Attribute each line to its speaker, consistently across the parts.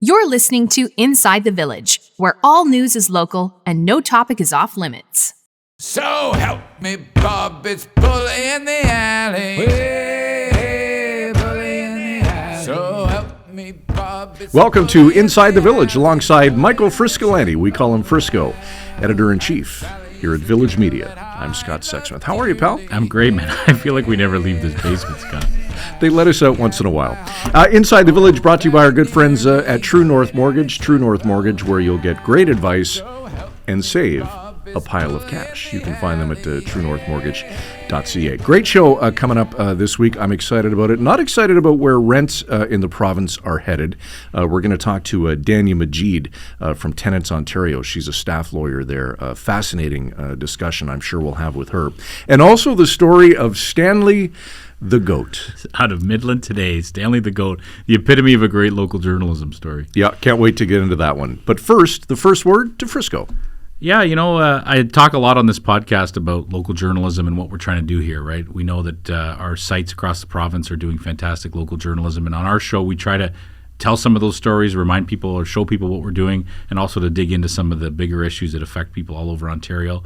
Speaker 1: You're listening to Inside the Village, where all news is local and no topic is off limits.
Speaker 2: So help me, Bob, it's bully in the alley. Hey, bully in the alley. So help me, Bob, it's
Speaker 3: Welcome to Inside the Village alongside Michael Friscolanti. We call him Frisco, editor-in-chief here at Village Media. I'm Scott Sexsmith. How are you, pal?
Speaker 4: I'm great, man. I feel like we never leave this basement, Scott.
Speaker 3: They let us out once in a while. Inside the Village brought to you by our good friends at True North Mortgage. True North Mortgage, where you'll get great advice and save a pile of cash. You can find them at truenorthmortgage.ca. Great show coming up this week. I'm excited about it. Not excited about where rents in the province are headed. We're going to talk to Dania Majid from Tenants Ontario. She's a staff lawyer there. Fascinating discussion I'm sure we'll have with her. And also the story of Stanley the Goat.
Speaker 4: Out of Midland Today, Stanley the Goat, the epitome of a great local journalism story.
Speaker 3: Yeah, can't wait to get into that one. But first, the first word to Frisco.
Speaker 4: Yeah, I talk a lot on this podcast about local journalism and what we're trying to do here, right? We know that our sites across the province are doing fantastic local journalism, and on our show we try to tell some of those stories, remind people or show people what we're doing, and also to dig into some of the bigger issues that affect people all over Ontario.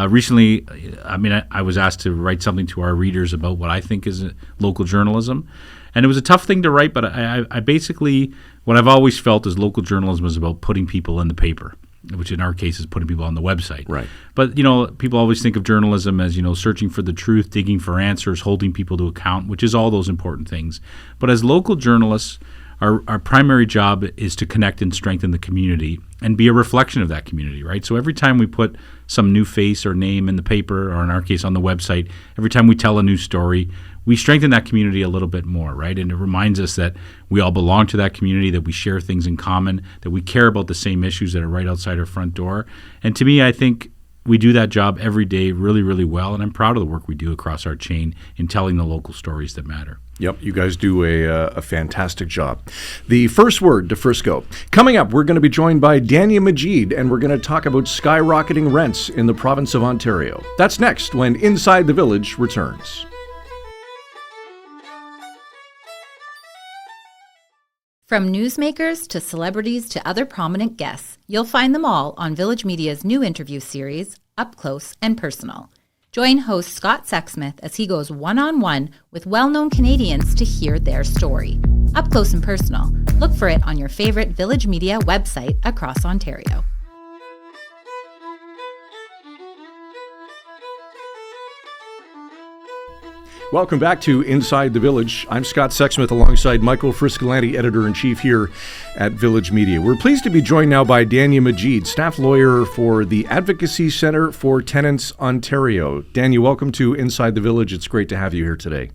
Speaker 4: Recently, I was asked to write something to our readers about what I think is local journalism, and it was a tough thing to write, but I basically, what I've always felt is local journalism is about putting people in the paper, which in our case is putting people on the website.
Speaker 3: Right.
Speaker 4: But, people always think of journalism as, searching for the truth, digging for answers, holding people to account, which is all those important things. But as local journalists, our primary job is to connect and strengthen the community and be a reflection of that community, right? So every time we put some new face or name in the paper, or in our case on the website, every time we tell a new story, we strengthen that community a little bit more, right? And it reminds us that we all belong to that community, that we share things in common, that we care about the same issues that are right outside our front door. And to me, I think we do that job every day really, really well, and I'm proud of the work we do across our chain in telling the local stories that matter.
Speaker 3: Yep, you guys do a fantastic job. The first word to Frisco. Coming up, we're going to be joined by Dania Majid, and we're going to talk about skyrocketing rents in the province of Ontario. That's next when Inside the Village returns.
Speaker 5: From newsmakers to celebrities to other prominent guests, you'll find them all on Village Media's new interview series, Up Close and Personal. Join host Scott Sexsmith as he goes one-on-one with well-known Canadians to hear their story. Up Close and Personal. Look for it on your favorite Village Media website across Ontario.
Speaker 3: Welcome back to Inside the Village. I'm Scott Sexsmith alongside Michael Friscolanti, editor-in-chief here at Village Media. We're pleased to be joined now by Dania Majid, staff lawyer for the Advocacy Centre for Tenants Ontario. Dania, welcome to Inside the Village. It's great to have you here today.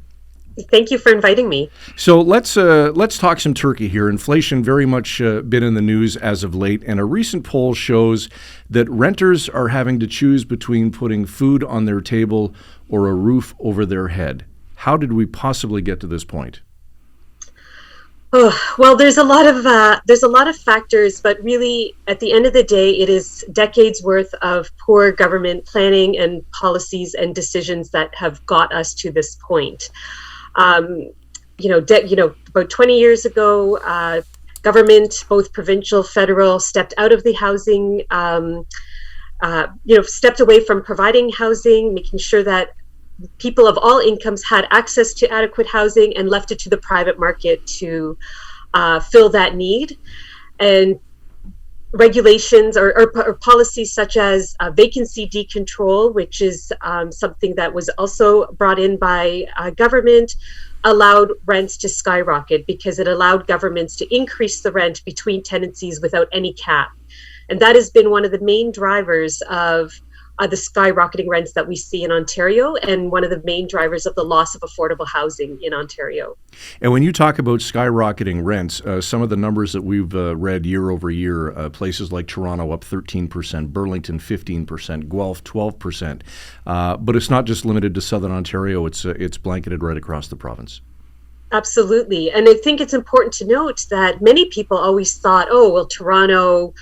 Speaker 6: Thank you for inviting me.
Speaker 3: So let's talk some turkey here. Inflation very much been in the news as of late, and a recent poll shows that renters are having to choose between putting food on their table or a roof over their head. How did we possibly get to this point?
Speaker 6: Oh, well, there's a lot of factors, but really, at the end of the day, it is decades worth of poor government planning and policies and decisions that have got us to this point. About 20 years ago, government, both provincial, federal, stepped out of the housing, stepped away from providing housing, making sure that people of all incomes had access to adequate housing, and left it to the private market to fill that need. And regulations or policies such as vacancy decontrol, which is something that was also brought in by government, allowed rents to skyrocket because it allowed governments to increase the rent between tenancies without any cap. And that has been one of the main drivers of the skyrocketing rents that we see in Ontario, and one of the main drivers of the loss of affordable housing in Ontario.
Speaker 3: And when you talk about skyrocketing rents, some of the numbers that we've read year over year, places like Toronto up 13%, Burlington 15%, Guelph 12%. But it's not just limited to Southern Ontario, it's blanketed right across the province.
Speaker 6: Absolutely. And I think it's important to note that many people always thought, Toronto,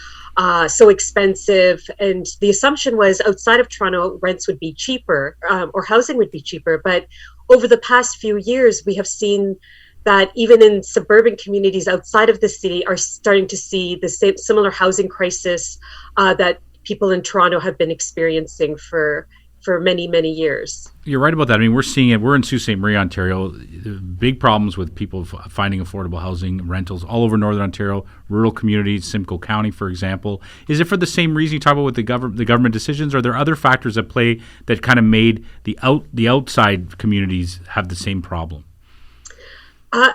Speaker 6: so expensive. And the assumption was outside of Toronto, rents would be cheaper or housing would be cheaper. But over the past few years, we have seen that even in suburban communities outside of the city are starting to see the same similar housing crisis that people in Toronto have been experiencing for many, many years.
Speaker 4: You're right about that. I mean, we're seeing it. We're in Sault Ste. Marie, Ontario. Big problems with people finding affordable housing, rentals all over Northern Ontario, rural communities, Simcoe County, for example. Is it for the same reason you talk about with the government decisions? Or are there other factors at play that kind of made the outside communities have the same problem?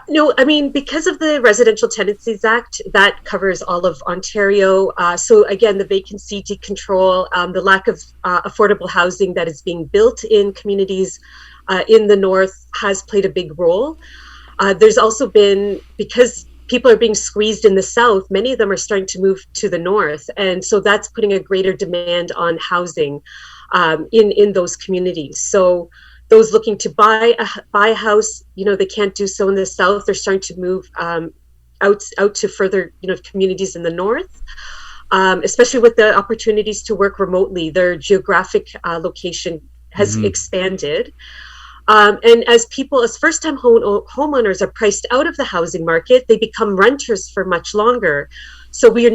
Speaker 6: No, I mean, because of the Residential Tenancies Act, that covers all of Ontario. So again, the vacancy decontrol, the lack of affordable housing that is being built in communities in the north has played a big role. There's also been, because people are being squeezed in the south, many of them are starting to move to the north. And so that's putting a greater demand on housing in those communities. So those looking to buy a house, they can't do so in the south. They're starting to move out to further, communities in the north, especially with the opportunities to work remotely. Their geographic location has expanded. And as first-time homeowners are priced out of the housing market, they become renters for much longer. So we're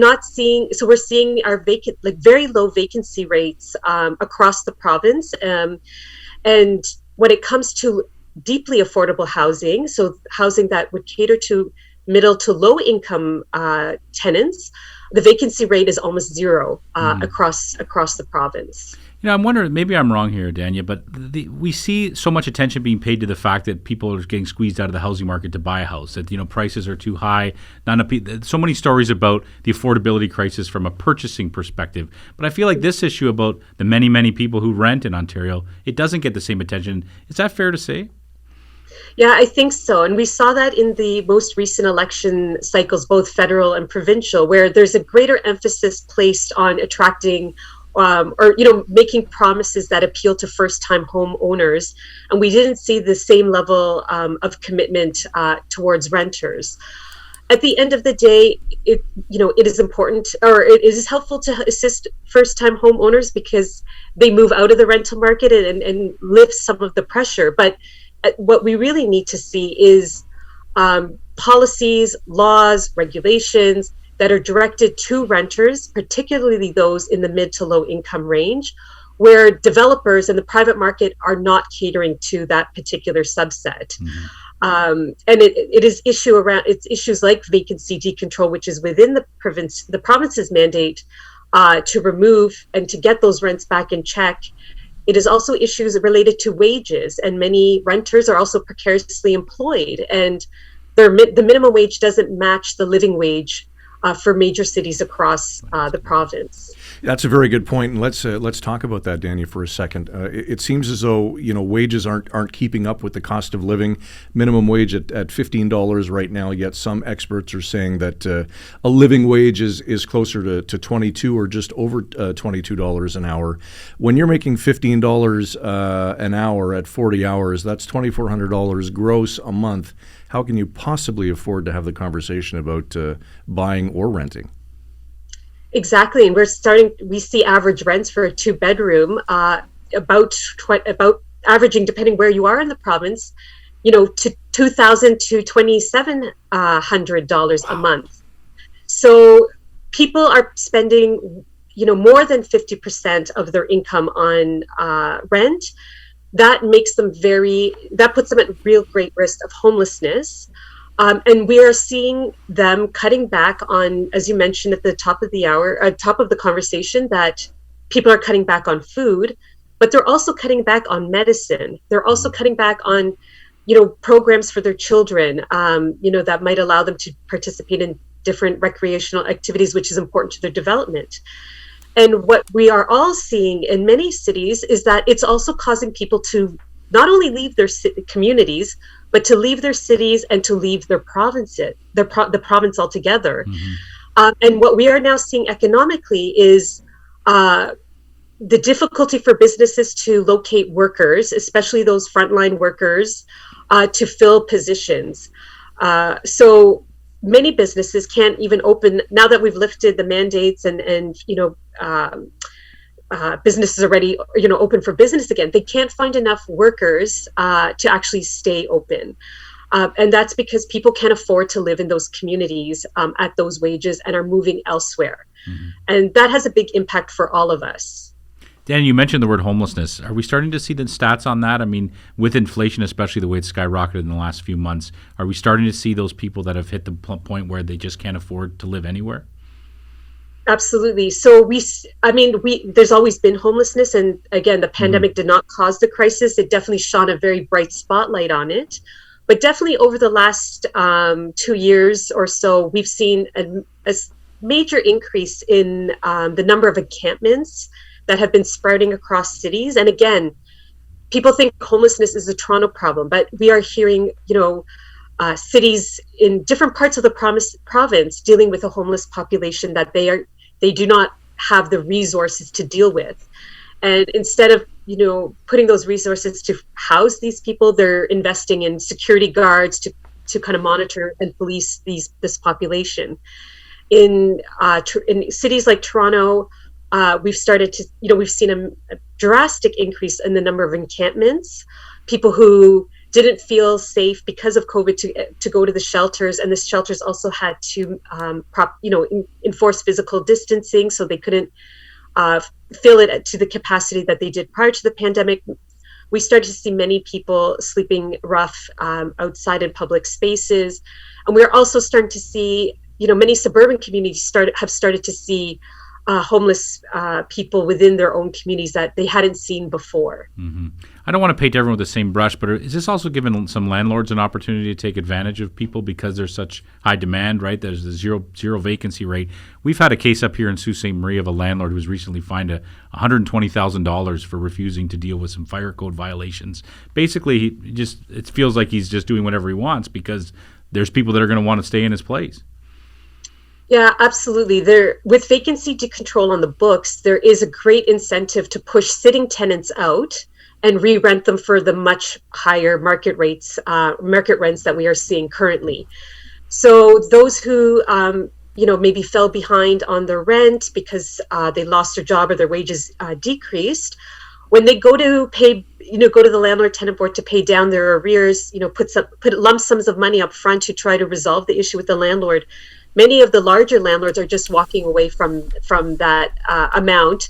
Speaker 6: seeing our very low vacancy rates across the province. And when it comes to deeply affordable housing, so housing that would cater to middle to low income tenants, the vacancy rate is almost zero across the province.
Speaker 4: I'm wondering, maybe I'm wrong here, Dania, but we see so much attention being paid to the fact that people are getting squeezed out of the housing market to buy a house, that, prices are too high. So many stories about the affordability crisis from a purchasing perspective. But I feel like this issue about the many, many people who rent in Ontario, it doesn't get the same attention. Is that fair to say?
Speaker 6: Yeah, I think so. And we saw that in the most recent election cycles, both federal and provincial, where there's a greater emphasis placed on attracting making promises that appeal to first-time homeowners, and we didn't see the same level of commitment towards renters. At the end of the day, it is important, or it is helpful to assist first-time homeowners because they move out of the rental market and lift some of the pressure. But what we really need to see is policies, laws, regulations that are directed to renters, particularly those in the mid to low income range, where developers and the private market are not catering to that particular subset. And it's issues like vacancy decontrol, which is within the province's mandate to remove and to get those rents back in check. It is also issues related to wages, and many renters are also precariously employed, and the minimum wage doesn't match the living wage for major cities across the province.
Speaker 3: That's a very good point, and let's talk about that, Dania, for a second. It seems as though wages aren't keeping up with the cost of living. Minimum wage at $15 right now. Yet some experts are saying that a living wage is closer to $22 or just over $22 an hour. When you're making $15 an hour at 40 hours, that's $2,400 gross a month. How can you possibly afford to have the conversation about buying or renting?
Speaker 6: Exactly, and we see average rents for a 2-bedroom about averaging, depending where you are in the province, to $2,000 to $2,700 a month. So people are spending, more than 50% of their income on rent. That puts them at real great risk of homelessness. And we are seeing them cutting back on, as you mentioned at the top of the conversation, that people are cutting back on food, but they're also cutting back on medicine. They're also cutting back on, programs for their children, that might allow them to participate in different recreational activities, which is important to their development. And what we are all seeing in many cities is that it's also causing people to not only leave their communities, but to leave their cities and to leave their provinces, the province altogether. And what we are now seeing economically is the difficulty for businesses to locate workers, especially those frontline workers, to fill positions. So many businesses can't even open now that we've lifted the mandates and businesses are ready, open for business again. They can't find enough workers to actually stay open. And that's because people can't afford to live in those communities at those wages and are moving elsewhere. And that has a big impact for all of us.
Speaker 4: Dan, you mentioned the word homelessness. Are we starting to see the stats on that? I mean, with inflation, especially the way it's skyrocketed in the last few months, are we starting to see those people that have hit the point where they just can't afford to live anywhere?
Speaker 6: Absolutely. So there's always been homelessness. And again, the pandemic did not cause the crisis. It definitely shone a very bright spotlight on it. But definitely over the last 2 years or so, we've seen a major increase in the number of encampments that have been sprouting across cities. And again, people think homelessness is a Toronto problem, but we are hearing, cities in different parts of the province dealing with a homeless population that they do not have the resources to deal with. And instead of, putting those resources to house these people, they're investing in security guards to kind of monitor and police this population. In cities like Toronto, we've seen a drastic increase in the number of encampments, people who didn't feel safe because of COVID to go to the shelters, and the shelters also had to enforce physical distancing, so they couldn't fill it to the capacity that they did prior to the pandemic. We started to see many people sleeping rough outside in public spaces, and we're also starting to see, many suburban communities have started to see homeless people within their own communities that they hadn't seen before.
Speaker 4: I don't want to paint everyone with the same brush, but is this also giving some landlords an opportunity to take advantage of people because there's such high demand, right? There's the zero vacancy rate. We've had a case up here in Sault Ste. Marie of a landlord who was recently fined $120,000 for refusing to deal with some fire code violations. Basically, it feels like he's just doing whatever he wants because there's people that are going to want to stay in his place.
Speaker 6: Yeah, absolutely. With vacancy decontrol on the books, there is a great incentive to push sitting tenants out and re-rent them for the much higher market rents that we are seeing currently. So those who maybe fell behind on their rent because they lost their job or their wages decreased, when they go to pay, go to the landlord tenant board to pay down their arrears, put lump sums of money up front to try to resolve the issue with the landlord. Many of the larger landlords are just walking away from that amount,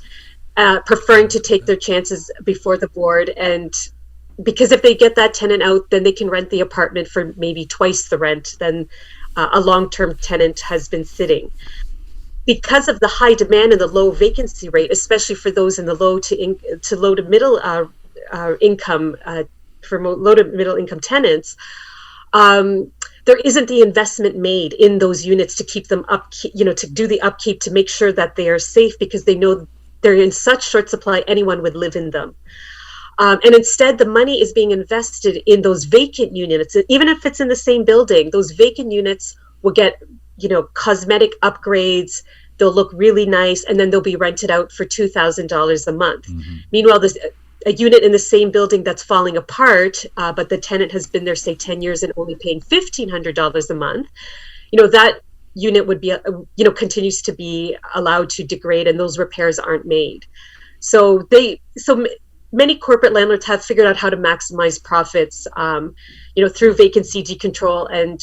Speaker 6: preferring to take their chances before the board. And because if they get that tenant out, then they can rent the apartment for maybe twice the rent than a long-term tenant has been sitting. Because of the high demand and the low vacancy rate, especially for those in the low to middle income, for low to middle income tenants, there isn't the investment made in those units to keep them up, to do the upkeep, to make sure that they are safe, because they know they're in such short supply, anyone would live in them. And instead, the money is being invested in those vacant units. Even if it's in the same building, those vacant units will get, cosmetic upgrades. They'll look really nice, and then they'll be rented out for $2,000 a month. Meanwhile, a unit in the same building that's falling apart, but the tenant has been there, say, 10 years and only paying $1,500 a month, that unit would be, continues to be allowed to degrade, and those repairs aren't made. So many corporate landlords have figured out how to maximize profits, through vacancy decontrol and,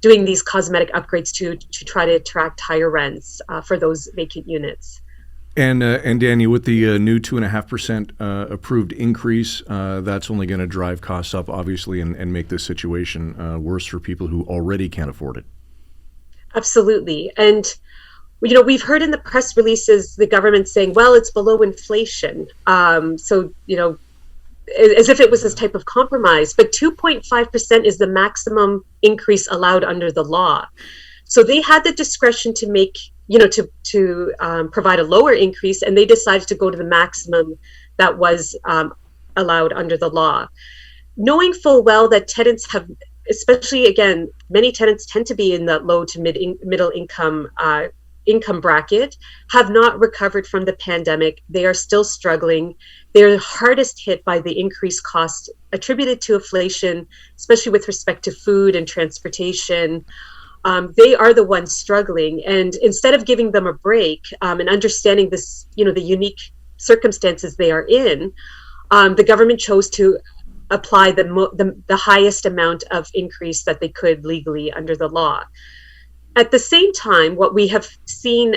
Speaker 6: doing these cosmetic upgrades to try to attract higher rents for those vacant units.
Speaker 3: And Dania, with the new 2.5% approved increase, that's only going to drive costs up, obviously, and make this situation worse for people who already can't afford it.
Speaker 6: Absolutely. And, we've heard in the press releases the government saying, well, it's below inflation. So, as if it was this type of compromise. But 2.5% is the maximum increase allowed under the law. So they had the discretion to make, to provide a lower increase, and they decided to go to the maximum that was allowed under the law. Knowing full well that tenants have, especially, again, many tenants tend to be in the low to middle income bracket, have not recovered from the pandemic. They are still struggling. They're hardest hit by the increased cost attributed to inflation, especially with respect to food and transportation. They are the ones struggling. And instead of giving them a break and understanding this, the unique circumstances they are in, the government chose to apply the highest amount of increase that they could legally under the law. At the same time, what we have seen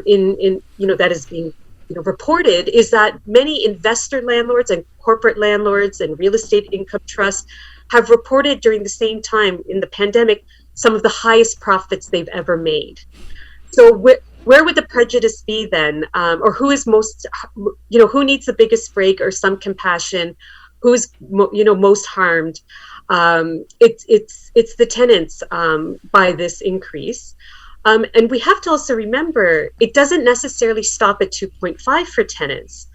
Speaker 6: in that is being reported is that many investor landlords and corporate landlords and real estate income trusts have reported during the same time in the pandemic some of the highest profits they've ever made. So where would the prejudice be then, or who is most, who needs the biggest break or some compassion? Who's most harmed? It's the tenants by this increase. And we have to also remember, it doesn't necessarily stop at 2.5 for tenants.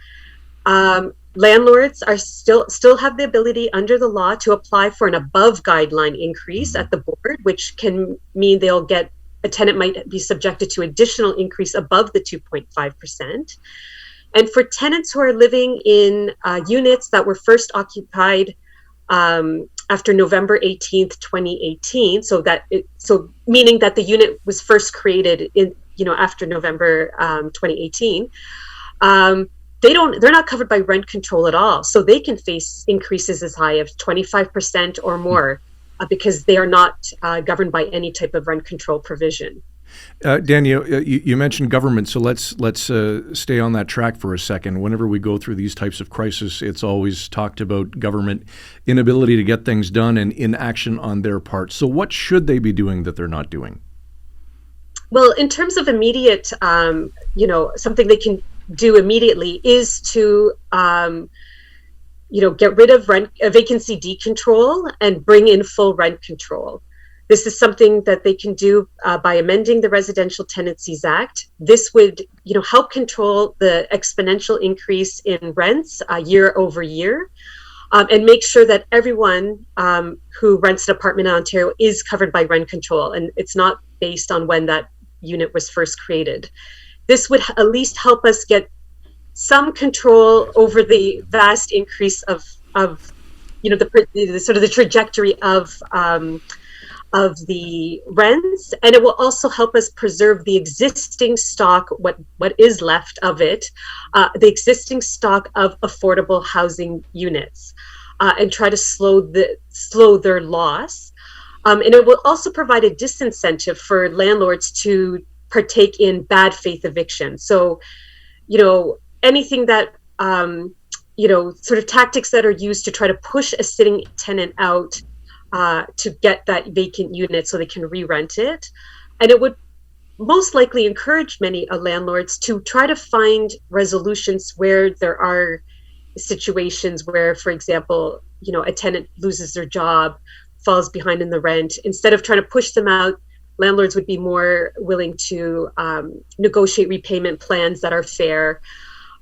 Speaker 6: Landlords are still have the ability under the law to apply for an above guideline increase at the board, which can mean a tenant might be subjected to additional increase above the 2.5%. And for tenants who are living in units that were first occupied after November 18th, 2018, so meaning that the unit was first created after November 2018, they're not covered by rent control at all. So they can face increases as high as 25% or more because they are not governed by any type of rent control provision.
Speaker 3: Dania, you mentioned government, so let's stay on that track for a second. Whenever we go through these types of crises, it's always talked about government inability to get things done and inaction on their part. So what should they be doing that they're not doing?
Speaker 6: Well, in terms of immediate, something they can do immediately is to, get rid of vacancy decontrol and bring in full rent control. This is something that they can do by amending the Residential Tenancies Act. This would, help control the exponential increase in rents year over year, and make sure that everyone who rents an apartment in Ontario is covered by rent control, and it's not based on when that unit was first created. This would at least help us get some control over the vast increase of the sort of the trajectory of the rents, and it will also help us preserve the existing stock, what is left of it, the existing stock of affordable housing units, and try to slow their loss. And it will also provide a disincentive for landlords to partake in bad faith eviction. So, anything that, sort of tactics that are used to try to push a sitting tenant out to get that vacant unit so they can re-rent it. And it would most likely encourage many landlords to try to find resolutions where there are situations where, for example, a tenant loses their job, falls behind in the rent. Instead of trying to push them out, landlords would be more willing to negotiate repayment plans that are fair.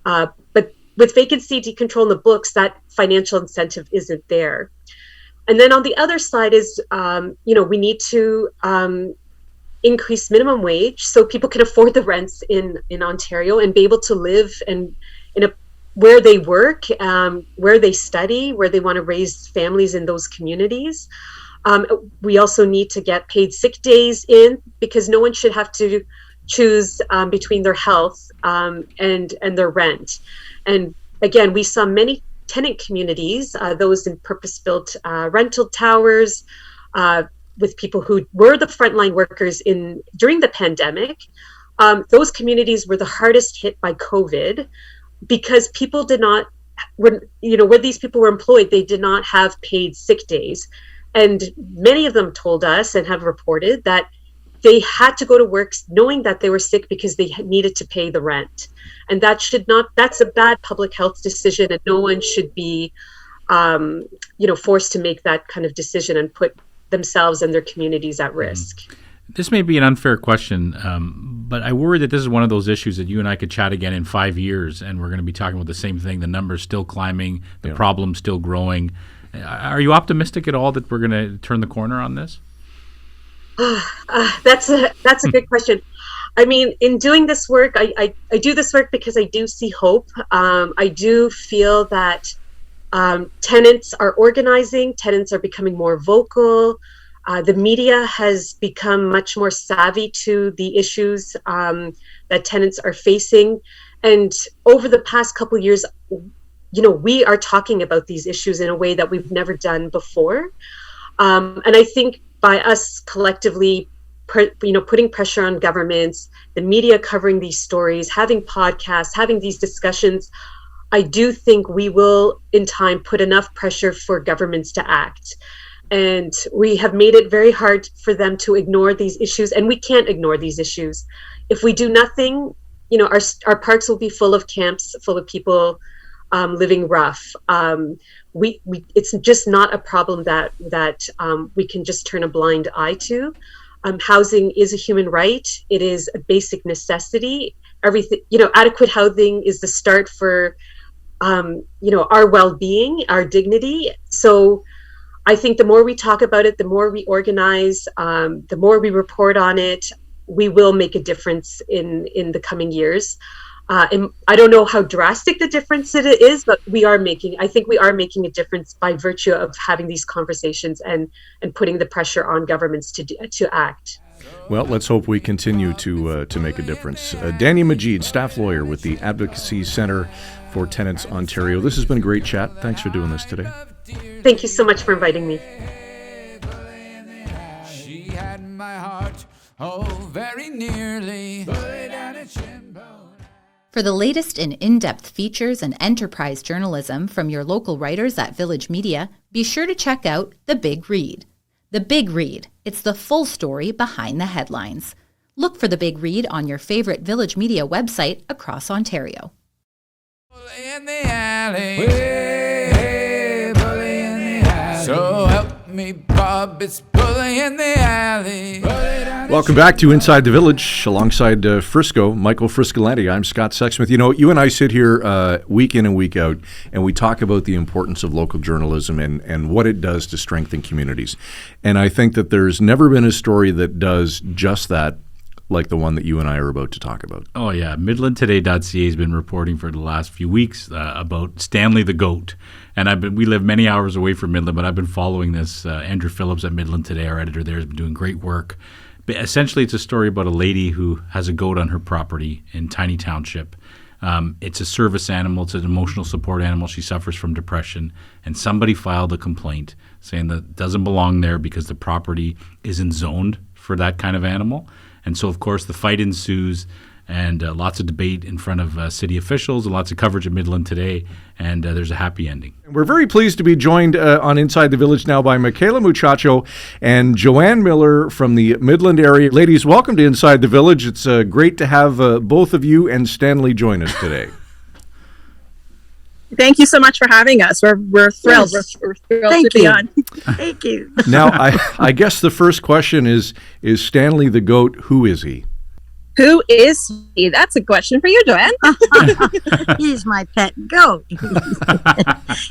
Speaker 6: But with vacancy decontrol in the books, that financial incentive isn't there. And then on the other side is, we need to increase minimum wage so people can afford the rents in Ontario and be able to live where they work, where they study, where they want to raise families in those communities. We also need to get paid sick days in, because no one should have to choose between their health and their rent. And again, we saw many tenant communities, those in purpose-built rental towers, with people who were the frontline workers during the pandemic. Those communities were the hardest hit by COVID because people did not, where these people were employed, they did not have paid sick days. And many of them told us and have reported that they had to go to work knowing that they were sick because they needed to pay the rent. And that's a bad public health decision, and no one should be, forced to make that kind of decision and put themselves and their communities at risk.
Speaker 4: This may be an unfair question, but I worry that this is one of those issues that you and I could chat again in 5 years, and we're going to be talking about the same thing. The numbers still climbing, the problem's still growing. Are you optimistic at all that we're going to turn the corner on this?
Speaker 6: That's a good question. I mean, in doing this work, I do this work because I do see hope. I do feel that tenants are organizing, tenants are becoming more vocal. The media has become much more savvy to the issues that tenants are facing. And over the past couple of years, we are talking about these issues in a way that we've never done before. And I think by us collectively, putting pressure on governments, the media covering these stories, having podcasts, having these discussions, I do think we will in time put enough pressure for governments to act. And we have made it very hard for them to ignore these issues, and we can't ignore these issues. If we do nothing, our parks will be full of camps, full of people living rough. It's just not a problem that we can just turn a blind eye to. Housing is a human right. It is a basic necessity. Everything, adequate housing is the start for, our well-being, our dignity. So I think the more we talk about it, the more we organize, the more we report on it, we will make a difference in the coming years. And I don't know how drastic the difference it is, but I think we are making a difference by virtue of having these conversations and putting the pressure on governments to act.
Speaker 3: Well, let's hope we continue to make a difference. Dania Majid, staff lawyer with the Advocacy Centre for Tenants Ontario. This has been a great chat. Thanks for doing this today.
Speaker 6: Thank you so much for inviting me.
Speaker 2: She had my heart, very nearly.
Speaker 5: For the latest in in-depth features and enterprise journalism from your local writers at Village Media, be sure to check out The Big Read. The Big Read, it's the full story behind the headlines. Look for The Big Read on your favorite Village Media website across Ontario.
Speaker 2: In the alley, hey, bully in the alley. So help me, Bob, it's bully in the alley.
Speaker 3: Welcome back to Inside the Village alongside Michael Friscolanti. I'm Scott Sexsmith. You and I sit here week in and week out, and we talk about the importance of local journalism and what it does to strengthen communities. And I think that there's never been a story that does just that like the one that you and I are about to talk about.
Speaker 4: Oh, yeah. MidlandToday.ca has been reporting for the last few weeks about Stanley the goat. And we live many hours away from Midland, but I've been following this. Andrew Phillips at Midland Today, our editor there, has been doing great work. But essentially, it's a story about a lady who has a goat on her property in Tiny Township. It's a service animal. It's an emotional support animal. She suffers from depression. And somebody filed a complaint saying that it doesn't belong there because the property isn't zoned for that kind of animal. And so, of course, the fight ensues and lots of debate in front of city officials and lots of coverage at Midland Today, and there's a happy ending.
Speaker 3: We're very pleased to be joined on Inside the Village now by Michaela Muchacho and Joanne Miller from the Midland area. Ladies, welcome to Inside the Village. It's great to have both of you and Stanley join us today.
Speaker 7: Thank you so much for having us. We're thrilled. Yes. We're thrilled to be on.
Speaker 8: Thank you.
Speaker 3: Now, I guess the first question is Stanley the goat, who is he?
Speaker 7: Who is he? That's a question for you, Joanne.
Speaker 8: He's my pet goat.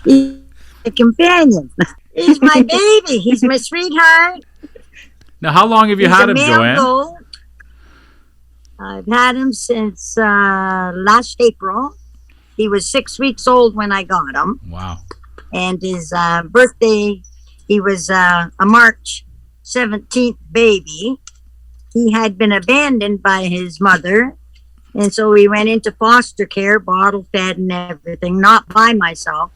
Speaker 8: He's a companion. He's my baby. He's my sweetheart.
Speaker 4: Now, how long have you had him, Joanne?
Speaker 8: Goat. I've had him since last April. He was 6 weeks old when I got him.
Speaker 4: Wow.
Speaker 8: And his birthday, he was a March 17th baby. He had been abandoned by his mother. And so we went into foster care, bottle fed and everything, not by myself.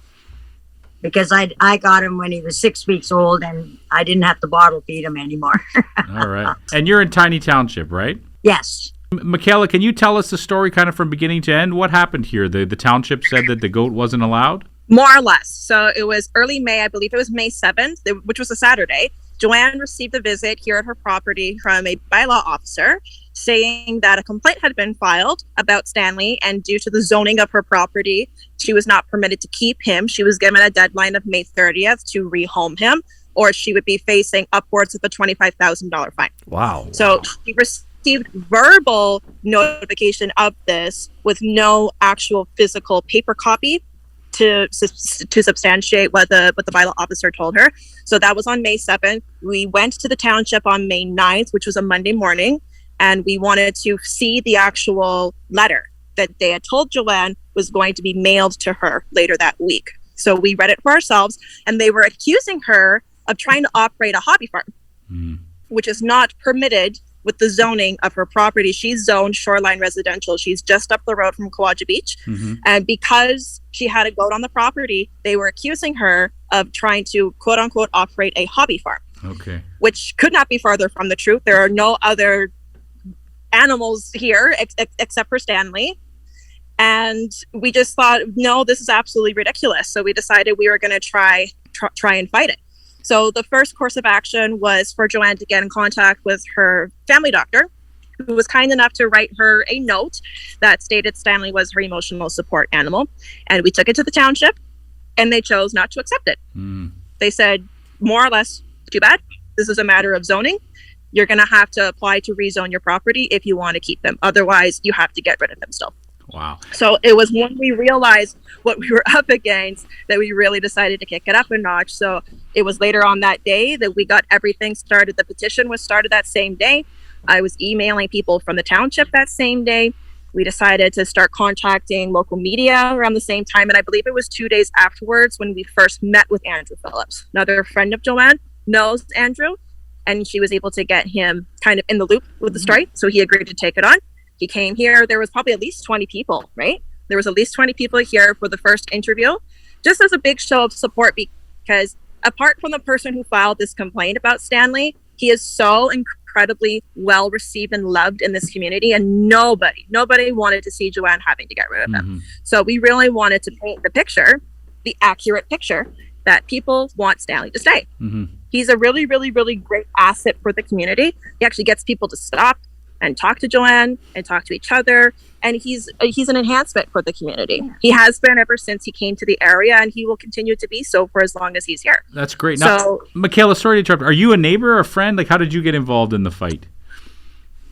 Speaker 8: Because I got him when he was 6 weeks old and I didn't have to bottle feed him anymore.
Speaker 4: All right. And you're in Tiny Township, right?
Speaker 8: Yes.
Speaker 4: Michaela, can you tell us the story kind of from beginning to end? What happened here? The township said that the goat wasn't allowed?
Speaker 7: More or less. So it was early May, I believe it was May 7th, which was a Saturday. Joanne received a visit here at her property from a bylaw officer saying that a complaint had been filed about Stanley, and due to the zoning of her property, she was not permitted to keep him. She was given a deadline of May 30th to rehome him, or she would be facing upwards of a $25,000 fine.
Speaker 3: Wow.
Speaker 7: So she received verbal notification of this with no actual physical paper copy to substantiate what the bylaw officer told her. So that was on May 7th. We went to the township on May 9th, which was a Monday morning, and we wanted to see the actual letter that they had told Joanne was going to be mailed to her later that week. So we read it for ourselves, and they were accusing her of trying to operate a hobby farm, which is not permitted with the zoning of her property. She's zoned shoreline residential. She's just up the road from Kawaja Beach. And because she had a goat on the property, they were accusing her of trying to, quote unquote, operate a hobby farm.
Speaker 4: Okay.
Speaker 7: Which could not be farther from the truth. There are no other animals here except for Stanley. And we just thought, no, this is absolutely ridiculous. So we decided we were going to try and fight it. So the first course of action was for Joanne to get in contact with her family doctor, who was kind enough to write her a note that stated Stanley was her emotional support animal. And we took it to the township, and they chose not to accept it. They said, more or less, too bad. This is a matter of zoning. You're going to have to apply to rezone your property if you want to keep them. Otherwise, you have to get rid of them still.
Speaker 4: Wow.
Speaker 7: So it was when we realized what we were up against that we really decided to kick it up a notch. So it was later on that day that we got everything started. The petition was started that same day. I was emailing people from the township that same day. We decided to start contacting local media around the same time. And I believe it was 2 days afterwards when we first met with Andrew Phillips. Another friend of Joanne knows Andrew, and she was able to get him kind of in the loop with the story. So he agreed to take it on. He came here. There was probably at least 20 people, right? There was at least 20 people here for the first interview, just as a big show of support, because apart from the person who filed this complaint about Stanley, he is so incredibly well received and loved in this community, and nobody wanted to see Joanne having to get rid of him. So we really wanted to paint the picture, the accurate picture, that people want Stanley to stay. He's a really, really, really great asset for the community. He actually gets people to stop and talk to Joanne and talk to each other. And he's an enhancement for the community. He has been ever since he came to the area, and he will continue to be so for as long as he's here.
Speaker 4: That's great. Now, Michaela, sorry to interrupt. Are you a neighbor or a friend? Like, how did you get involved in the fight?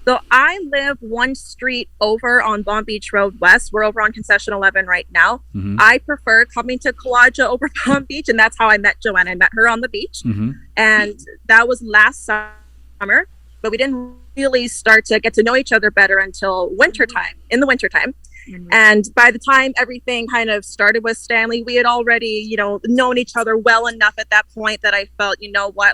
Speaker 7: So I live one street over on Bomb Beach Road West. We're over on Concession 11 right now. I prefer coming to Kawaja over Bomb Beach, and that's how I met Joanne. I met her on the beach, and that was last summer. But we didn't really start to get to know each other better until in the wintertime. And by the time everything kind of started with Stanley, we had already, known each other well enough at that point that I felt,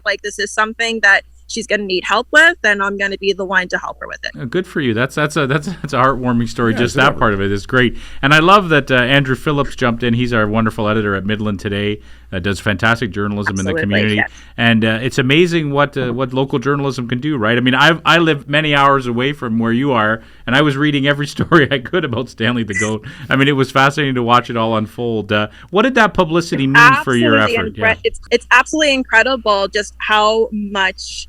Speaker 7: like this is something that she's going to need help with, and I'm going to be the one to help her with it.
Speaker 4: Good for you. That's a heartwarming story. Yeah, just that part of it is great. And I love that Andrew Phillips jumped in. He's our wonderful editor at Midland Today. Does fantastic journalism in the community. Yes. And it's amazing what local journalism can do, right? I mean, I live many hours away from where you are, and I was reading every story I could about Stanley the goat. I mean, it was fascinating to watch it all unfold. What did that publicity mean for your effort?
Speaker 7: It's absolutely incredible just how much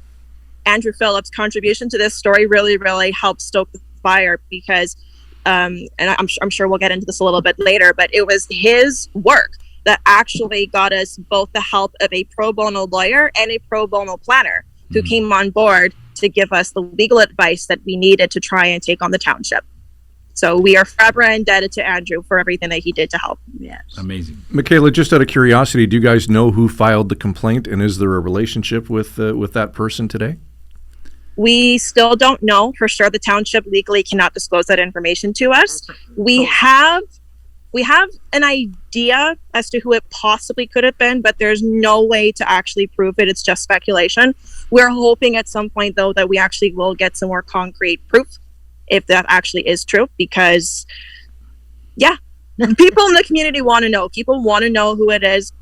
Speaker 7: Andrew Phillips' contribution to this story really, really helped stoke the fire, because, and I'm sure we'll get into this a little bit later, but it was his work that actually got us both the help of a pro bono lawyer and a pro bono planner who came on board to give us the legal advice that we needed to try and take on the township. So we are forever indebted to Andrew for everything that he did to help.
Speaker 5: Yes.
Speaker 4: Amazing.
Speaker 3: Michaela, just out of curiosity, do you guys know who filed the complaint, and is there a relationship with that person today?
Speaker 7: We still don't know for sure. The township legally cannot disclose that information to us. We have an idea as to who it possibly could have been, but there's no way to actually prove it. It's just speculation. We're hoping at some point, though, that we actually will get some more concrete proof if that actually is true, because, people in the community want to know. People want to know who it is,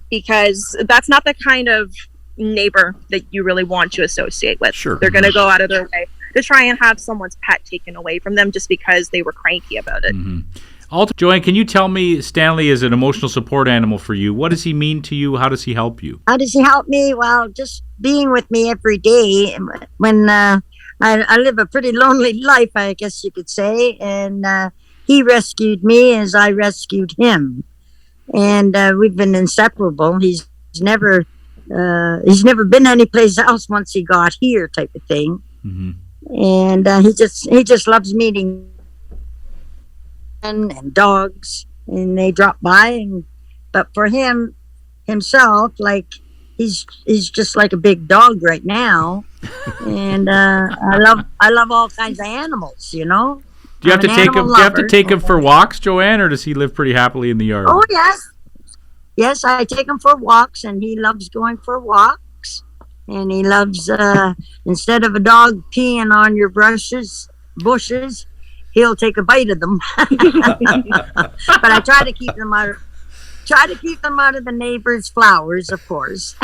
Speaker 7: because that's not the kind of neighbor that you really want to associate with.
Speaker 3: Sure.
Speaker 7: They're going to go out of their way to try and have someone's pet taken away from them just because they were cranky about it.
Speaker 4: Joanne, can you tell me, Stanley is an emotional support animal for you. What does he mean to you? How does he help you?
Speaker 8: How does he help me? Well, just being with me every day. When I live a pretty lonely life, I guess you could say, and he rescued me as I rescued him, and we've been inseparable. He's never been anyplace else once he got here, type of thing. And he just loves meeting and dogs, and they drop by. But for himself, like he's just like a big dog right now. And I love all kinds of animals. Do
Speaker 4: you have to take him? Do you have to take him for walks, Joanne, or does he live pretty happily in the yard?
Speaker 8: Oh yes. Yes, I take him for walks, and he loves going for walks. And he loves, instead of a dog peeing on your bushes, he'll take a bite of them. But I try to keep them out of the neighbors' flowers, of course.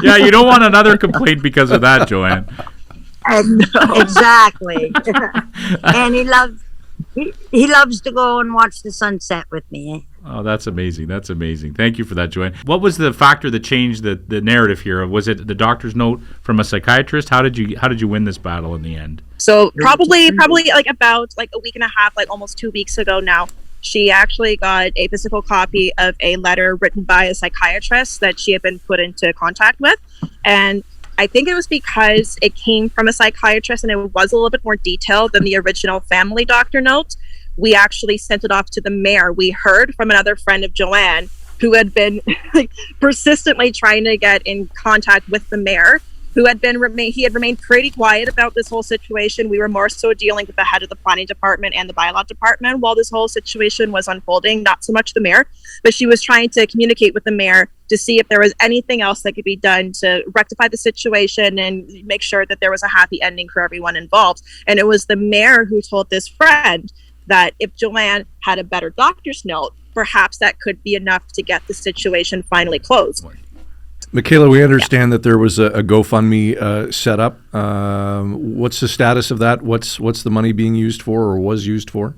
Speaker 4: Yeah, you don't want another complaint because of that, Joanne.
Speaker 8: Exactly. And he loves to go and watch the sunset with me.
Speaker 4: Oh, that's amazing. That's amazing. Thank you for that, Joanne. What was the factor that changed the narrative here? Was it the doctor's note from a psychiatrist? How did you win this battle in the end?
Speaker 7: So probably like about like a week and a half, like almost 2 weeks ago now, she actually got a physical copy of a letter written by a psychiatrist that she had been put into contact with. And I think it was because it came from a psychiatrist and it was a little bit more detailed than the original family doctor note. We actually sent it off to the mayor. We heard from another friend of Joanne who had been persistently trying to get in contact with the mayor, who had remained pretty quiet about this whole situation. We were more so dealing with the head of the planning department and the bylaw department while this whole situation was unfolding, not so much the mayor, but she was trying to communicate with the mayor to see if there was anything else that could be done to rectify the situation and make sure that there was a happy ending for everyone involved. And it was the mayor who told this friend that if Joanne had a better doctor's note, perhaps that could be enough to get the situation finally closed.
Speaker 3: Michaela, we understand that there was a GoFundMe set up. What's the status of that? What's the money being used for or was used for?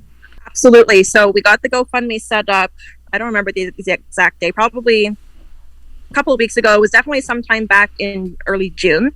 Speaker 7: Absolutely. So we got the GoFundMe set up. I don't remember the exact day, probably a couple of weeks ago. It was definitely sometime back in early June.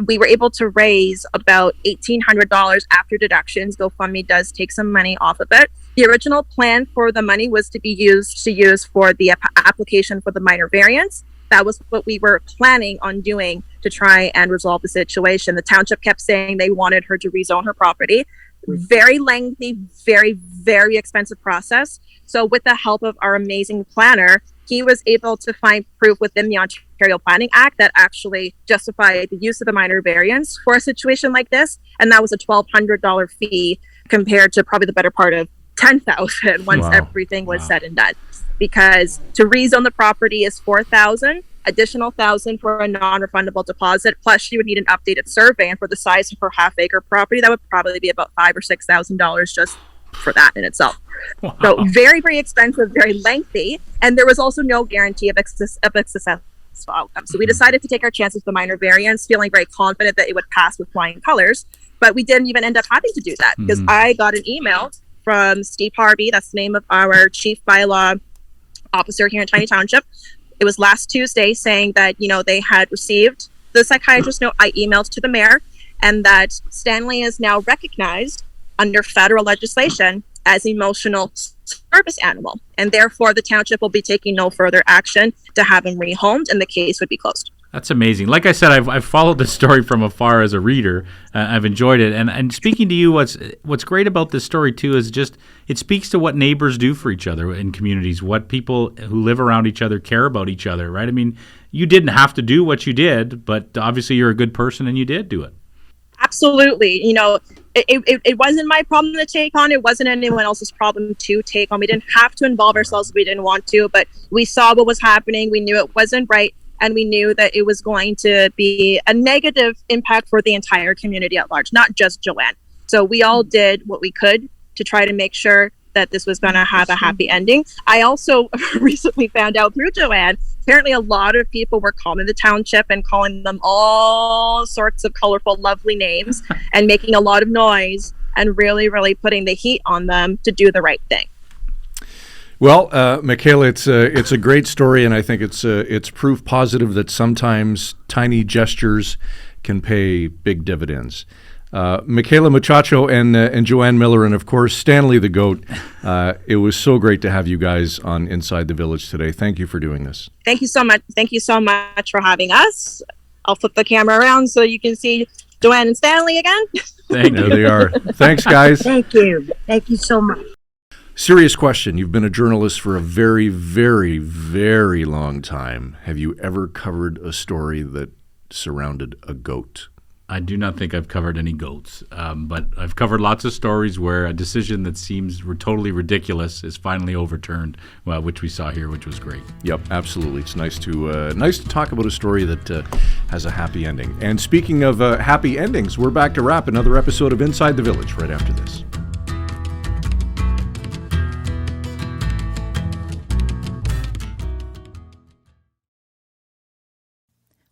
Speaker 7: We were able to raise about $1,800 after deductions. GoFundMe does take some money off of it. The original plan for the money was to be used for the application for the minor variance. That was what we were planning on doing to try and resolve the situation. The township kept saying they wanted her to rezone her property. Very lengthy, very, very expensive process. So with the help of our amazing planner, he was able to find proof within the Ontario Planning Act that actually justified the use of the minor variance for a situation like this. And that was a $1,200 fee compared to probably the better part of $10,000 once everything was said and done. Because to rezone the property is $4,000, additional $1,000 for a non-refundable deposit. Plus, she would need an updated survey, and for the size of her half-acre property, that would probably be about $5,000 or $6,000 just for that in itself. Wow. So very, very expensive, very lengthy, and there was also no guarantee of a successful outcome. So we decided to take our chances with the minor variance, feeling very confident that it would pass with flying colors. But we didn't even end up having to do that because I got an email from Steve Harvey, that's the name of our chief bylaw officer here in Tiny Township. It was last Tuesday, saying that, they had received the psychiatrist note I emailed to the mayor, and that Stanley is now recognized under federal legislation as emotional service animal, and therefore the township will be taking no further action to have him rehomed, and the case would be closed.
Speaker 4: That's amazing. Like I said, I've followed this story from afar as a reader. I've enjoyed it. And speaking to you, what's great about this story, too, is just it speaks to what neighbors do for each other in communities, what people who live around each other care about each other, right? I mean, you didn't have to do what you did, but obviously you're a good person and you did do it.
Speaker 7: Absolutely. It wasn't my problem to take on. It wasn't anyone else's problem to take on. We didn't have to involve ourselves if we didn't want to, but we saw what was happening. We knew it wasn't right. And we knew that it was going to be a negative impact for the entire community at large, not just Joanne. So we all did what we could to try to make sure that this was going to have a happy ending. I also recently found out through Joanne, apparently a lot of people were calling the township and calling them all sorts of colorful, lovely names and making a lot of noise and really, really putting the heat on them to do the right thing.
Speaker 3: Well, Michaela, it's a great story, and I think it's proof positive that sometimes tiny gestures can pay big dividends. Michaela Muchacho and Joanne Miller, and of course Stanley the Goat. It was so great to have you guys on Inside the Village today. Thank you for doing this.
Speaker 7: Thank you so much. Thank you so much for having us. I'll flip the camera around so you can see Joanne and Stanley again.
Speaker 3: Thank you. There they are. Thanks, guys.
Speaker 8: Thank you. Thank you so much.
Speaker 3: Serious question. You've been a journalist for a very, very, very long time. Have you ever covered a story that surrounded a goat?
Speaker 4: I do not think I've covered any goats, but I've covered lots of stories where a decision that seems totally ridiculous is finally overturned, which we saw here, which was great.
Speaker 3: Yep, absolutely. It's nice to talk about a story that has a happy ending. And speaking of happy endings, we're back to wrap another episode of Inside the Village right after this.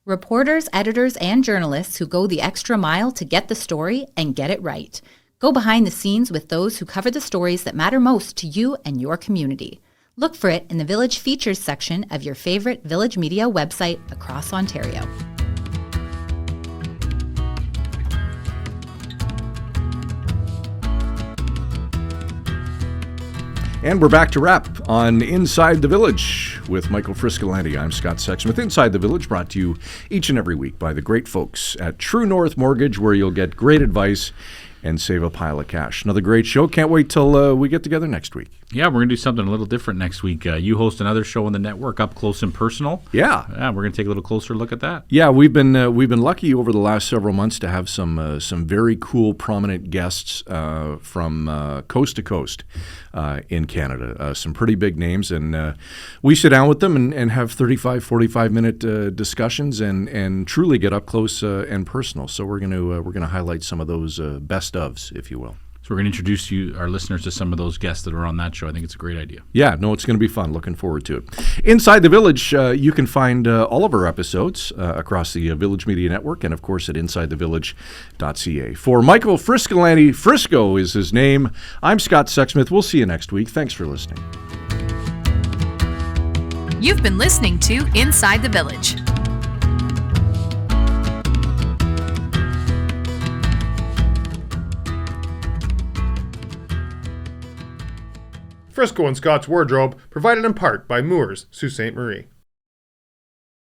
Speaker 5: Reporters, editors, and journalists who go the extra mile to get the story and get it right. Go behind the scenes with those who cover the stories that matter most to you and your community. Look for it in the Village Features section of your favorite Village Media website across Ontario.
Speaker 3: And we're back to wrap on Inside the Village with Michael Friscolanti. I'm Scott Sexsmith. Inside the Village brought to you each and every week by the great folks at True North Mortgage, where you'll get great advice and save a pile of cash. Another great show. Can't wait till we get together next week.
Speaker 4: Yeah, we're going to do something a little different next week. You host another show on the network, Up Close and Personal.
Speaker 3: Yeah,
Speaker 4: we're going to take a little closer look at that.
Speaker 3: Yeah, we've been lucky over the last several months to have some very cool, prominent guests from coast to coast in Canada. Some pretty big names, and we sit down with them and have 35, 45-minute discussions and truly get up close and personal. So we're gonna highlight some of those best ofs, if you will.
Speaker 4: So we're going to introduce our listeners to some of those guests that are on that show. I think it's a great idea.
Speaker 3: Yeah, no, it's going to be fun. Looking forward to it. Inside the Village, you can find all of our episodes across the Village Media Network and, of course, at insidethevillage.ca. For Michael Friscolanti, Frisco is his name, I'm Scott Sexsmith. We'll see you next week. Thanks for listening.
Speaker 1: You've been listening to Inside the Village.
Speaker 9: Frisco and Scott's Wardrobe, provided in part by Moores, Sault Ste. Marie.